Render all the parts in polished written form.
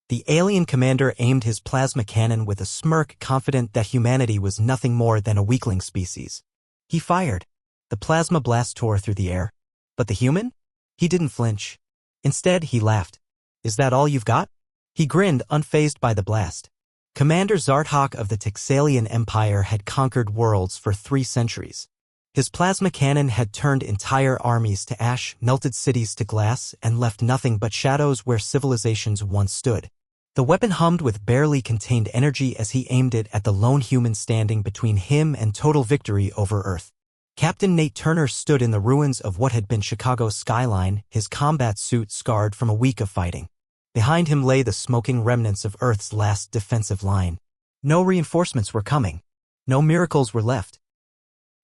The alien commander aimed his plasma cannon with a smirk, confident that humanity was nothing more than a weakling species. He fired. The plasma blast tore through the air. But the human? He didn't flinch. Instead, he laughed. Is that all you've got? He grinned, unfazed by the blast. Commander Zarthok of the Texalian Empire had conquered worlds for 3 centuries. His plasma cannon had turned entire armies to ash, melted cities to glass, and left nothing but shadows where civilizations once stood. The weapon hummed with barely contained energy as he aimed it at the lone human standing between him and total victory over Earth. Captain Nate Turner stood in the ruins of what had been Chicago's skyline, his combat suit scarred from a week of fighting. Behind him lay the smoking remnants of Earth's last defensive line. No reinforcements were coming. No miracles were left.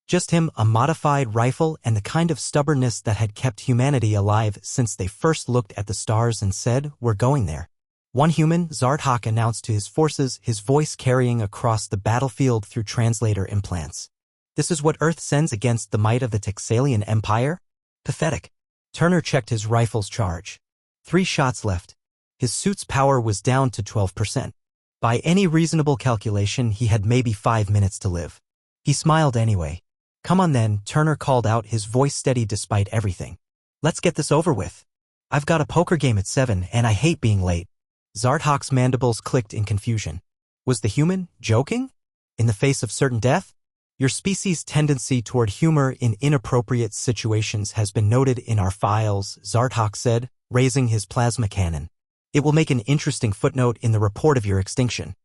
Just him, a modified rifle, and the kind of stubbornness that had kept humanity alive since they first looked at the stars and said, "We're going there." One human, Zarthok announced to his forces, his voice carrying across the battlefield through translator implants. This is what Earth sends against the might of the Texalian Empire? Pathetic. Turner checked his rifle's charge. 3 shots left. His suit's power was down to 12%. By any reasonable calculation, he had maybe 5 minutes to live. He smiled anyway. Come on then, Turner called out, his voice steady despite everything. Let's get this over with. I've got a poker game at 7 and I hate being late. Zarthok's mandibles clicked in confusion. Was the human joking? In the face of certain death? Your species' tendency toward humor in inappropriate situations has been noted in our files, Zarthok said, raising his plasma cannon. It will make an interesting footnote in the report of your extinction.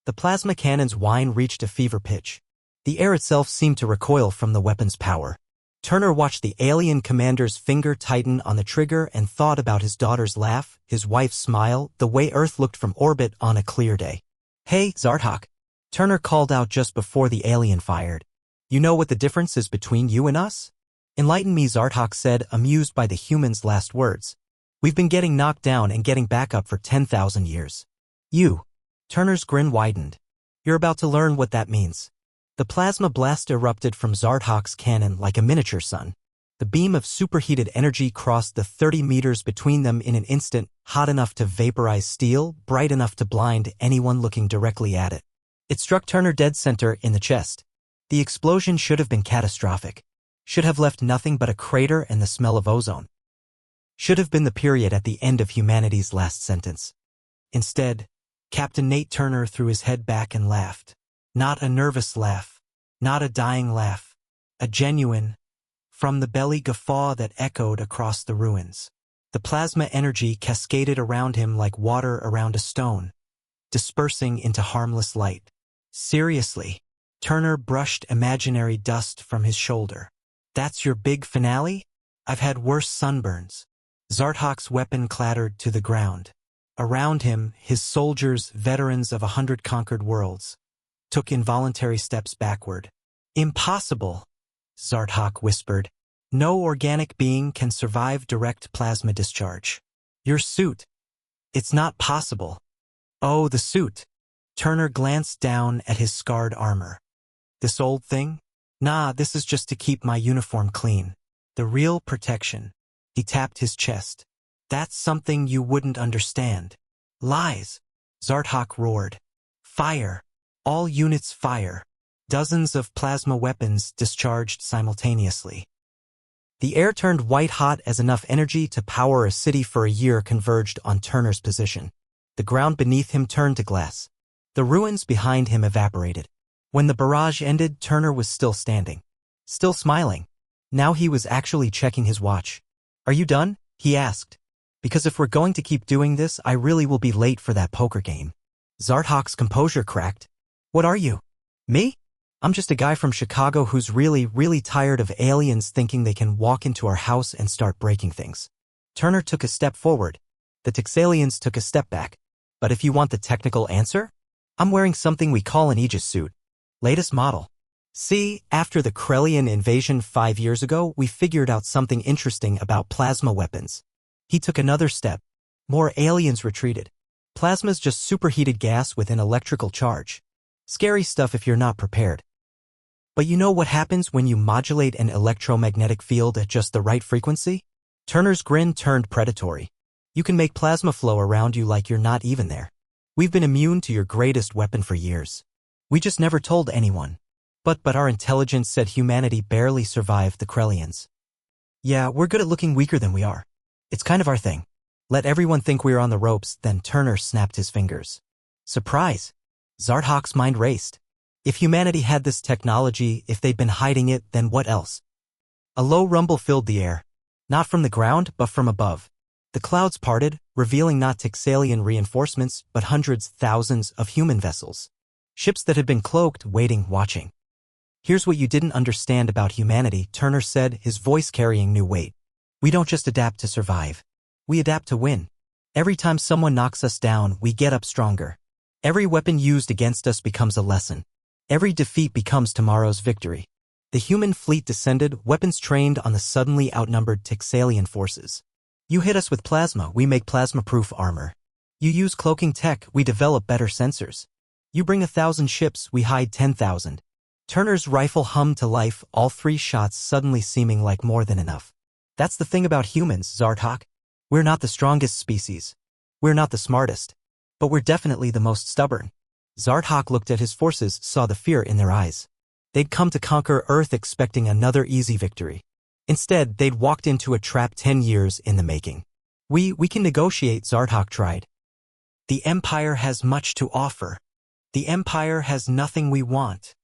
The plasma cannon's whine reached a fever pitch. The air itself seemed to recoil from the weapon's power. Turner watched the alien commander's finger tighten on the trigger and thought about his daughter's laugh, his wife's smile, the way Earth looked from orbit on a clear day. Hey, Zarthok. Turner called out just before the alien fired. You know what the difference is between you and us? Enlighten me, Zarthok said, amused by the human's last words. We've been getting knocked down and getting back up for 10,000 years. You. Turner's grin widened. You're about to learn what that means. The plasma blast erupted from Zarthok's cannon like a miniature sun. The beam of superheated energy crossed the 30 meters between them in an instant, hot enough to vaporize steel, bright enough to blind anyone looking directly at it. It struck Turner dead center in the chest. The explosion should have been catastrophic. Should have left nothing but a crater and the smell of ozone. Should have been the period at the end of humanity's last sentence. Instead, Captain Nate Turner threw his head back and laughed. Not a nervous laugh, not a dying laugh, a genuine, from-the-belly guffaw that echoed across the ruins. The plasma energy cascaded around him like water around a stone, dispersing into harmless light. Seriously, Turner brushed imaginary dust from his shoulder. That's your big finale? I've had worse sunburns. Zarthok's weapon clattered to the ground. Around him, his soldiers, veterans of 100 conquered worlds, took involuntary steps backward. Impossible, Zarthok whispered. No organic being can survive direct plasma discharge. Your suit. It's not possible. Oh, the suit. Turner glanced down at his scarred armor. This old thing? Nah, this is just to keep my uniform clean. The real protection. He tapped his chest. That's something you wouldn't understand. Lies. Zarthok roared. Fire. All units fire. Dozens of plasma weapons discharged simultaneously. The air turned white-hot as enough energy to power a city for a year converged on Turner's position. The ground beneath him turned to glass. The ruins behind him evaporated. When the barrage ended, Turner was still standing. Still smiling. Now he was actually checking his watch. Are you done? He asked. Because if we're going to keep doing this, I really will be late for that poker game. Zarthok's composure cracked. What are you? Me? I'm just a guy from Chicago who's really tired of aliens thinking they can walk into our house and start breaking things. Turner took a step forward. The Texalians took a step back. But if you want the technical answer, I'm wearing something we call an Aegis suit. Latest model. See, after the Krellian invasion 5 years ago, we figured out something interesting about plasma weapons. He took another step. More aliens retreated. Plasma's just superheated gas with an electrical charge. Scary stuff if you're not prepared. But you know what happens when you modulate an electromagnetic field at just the right frequency? Turner's grin turned predatory. You can make plasma flow around you like you're not even there. We've been immune to your greatest weapon for years. We just never told anyone. But our intelligence said humanity barely survived the Krellians. Yeah, we're good at looking weaker than we are. It's kind of our thing. Let everyone think we're on the ropes, then Turner snapped his fingers. Surprise! Zarthok's mind raced. If humanity had this technology, if they'd been hiding it, then what else? A low rumble filled the air. Not from the ground, but from above. The clouds parted, revealing not Texalian reinforcements, but hundreds, thousands of human vessels. Ships that had been cloaked, waiting, watching. Here's what you didn't understand about humanity, Turner said, his voice carrying new weight. We don't just adapt to survive. We adapt to win. Every time someone knocks us down, we get up stronger. Every weapon used against us becomes a lesson. Every defeat becomes tomorrow's victory. The human fleet descended, weapons trained on the suddenly outnumbered Texalian forces. You hit us with plasma, we make plasma-proof armor. You use cloaking tech, we develop better sensors. You bring 1,000 ships, we hide 10,000. Turner's rifle hummed to life, all 3 shots suddenly seeming like more than enough. That's the thing about humans, Zartok. We're not the strongest species. We're not the smartest. But we're definitely the most stubborn. Zartok looked at his forces, saw the fear in their eyes. They'd come to conquer Earth expecting another easy victory. Instead, they'd walked into a trap 10 years in the making. We can negotiate, Zartok tried. The Empire has much to offer. The Empire has nothing we want,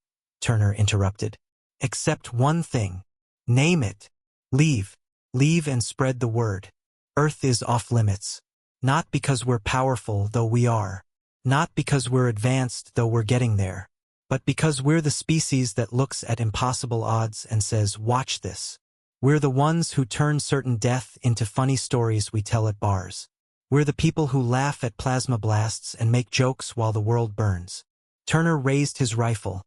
Turner interrupted. Except one thing. Name it. Leave. Leave and spread the word. Earth is off limits. Not because we're powerful, though we are. Not because we're advanced, though we're getting there. But because we're the species that looks at impossible odds and says, watch this. We're the ones who turn certain death into funny stories we tell at bars. We're the people who laugh at plasma blasts and make jokes while the world burns. Turner raised his rifle,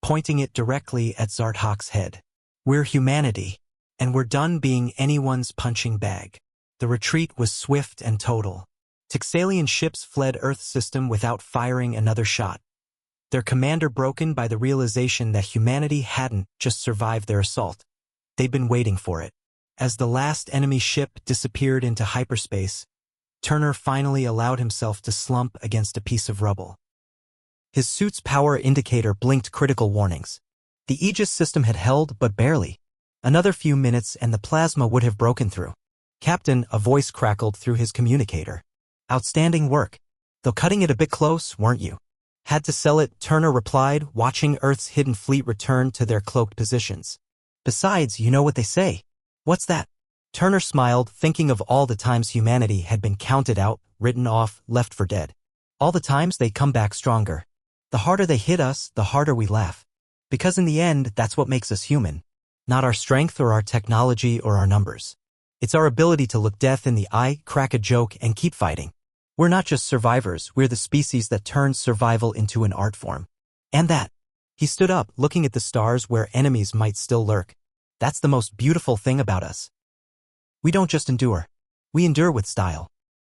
pointing it directly at Zarthok's head. We're humanity, and we're done being anyone's punching bag. The retreat was swift and total. Texalian ships fled Earth's system without firing another shot. Their commander broken by the realization that humanity hadn't just survived their assault. They'd been waiting for it. As the last enemy ship disappeared into hyperspace, Turner finally allowed himself to slump against a piece of rubble. His suit's power indicator blinked critical warnings. The Aegis system had held, but barely. Another few minutes and the plasma would have broken through. Captain, a voice crackled through his communicator. Outstanding work. Though cutting it a bit close, weren't you? Had to sell it, Turner replied, watching Earth's hidden fleet return to their cloaked positions. Besides, you know what they say. What's that? Turner smiled, thinking of all the times humanity had been counted out, written off, left for dead. All the times they come back stronger. The harder they hit us, the harder we laugh. Because in the end, that's what makes us human. Not our strength or our technology or our numbers. It's our ability to look death in the eye, crack a joke, and keep fighting. We're not just survivors, we're the species that turns survival into an art form. And that. He stood up, looking at the stars where enemies might still lurk. That's the most beautiful thing about us. We don't just endure. We endure with style.